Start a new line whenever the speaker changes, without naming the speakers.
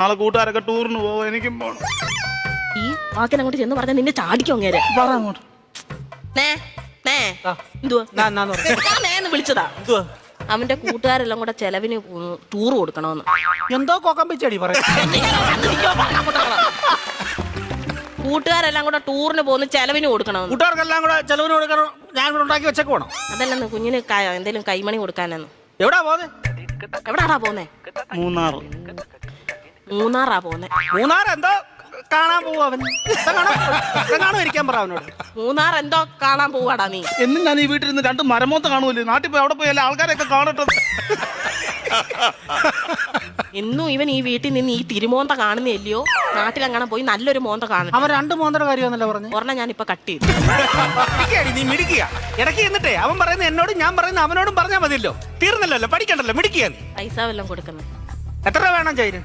നാളെ കൂട്ടുകാരൊക്കെ ടൂറിന് പോവാ, എനിക്കും പോണം.
ഈ വാക്കിനങ്ങോട്ട് ചെന്ന് പറഞ്ഞാൽ നിന്നെ ചാടിക്കും അങ്ങേരെ.
പറ അങ്ങോട്ട്.
ഞാൻ വിളിച്ചതാ. അവന്റെ കൂട്ടുകാരെല്ലാം കൂടെ ചെലവിന് ടൂർ കൊടുക്കണമെന്ന്.
എന്തോ കൊക്കമ്പിച്ചടി പറയാ.
കൂട്ടുകാരെല്ലാം കൂടെ ടൂറിന് പോകുന്ന ചെലവിന് കൊടുക്കണമെന്ന്.
കൂട്ടുകാർക്കെല്ലാം കൂടെ ചെലവിന് കൊടുക്കണം. ഞാൻ ഇവിടെ ഉണ്ടാക്കി വെച്ചേക്ക് പോണം.
അതല്ലെന്ന് കുഞ്ഞിന് എന്തേലും കൈമണി കൊടുക്കാനെന്ന്.
എവിടാ പോന്നെ?
എവിടാടാ പോന്നെ? മൂന്നാറാ പോന്നെ.
മൂന്നാർ എന്തോ കാണാൻ പോവാ അവൻ. കാണാൻ ഇരിക്കാൻ പറ അവനോട്.
മൂന്നാർ എന്തോ കാണാൻ പോവാടാ നീ.
എന്നും ഞാൻ ഈ വീട്ടിൽ നിന്ന് 2 മരമോത്ത കാണുമല്ലേ, നാട്ടിൽ പോയി അവിടെ പോയി എല്ലാ ആൾക്കാരെയൊക്കെ കാണട്ടെ.
എന്നും ഇവൻ ഈ വീട്ടിൽ നിന്ന് ഈ തിരുമോന്ത കാണുന്നില്ലയോ, നാട്ടിലങ്ങനെ പോയി നല്ലൊരു മോന്ത കാണും.
അവൻ 2 മോന്തയുടെ കാര്യമാണല്ലോ പറഞ്ഞു.
ഒരെണ്ണം ഞാൻ ഇപ്പൊ കട്ട് ചെയ്തു.
നീ മിടിക്കുക ഇടയ്ക്ക് എന്നിട്ടേ അവൻ പറയുന്ന എന്നോടും ഞാൻ പറയുന്ന അവനോടും പറഞ്ഞാൽ മതിയല്ലോ. തീർന്നല്ലോ, പഠിക്കണ്ടല്ലോ, മിടിക്കുക.
പൈസ വല്ലതും കൊടുക്കുന്നത്.
എത്ര രൂപ വേണം ചൈന്?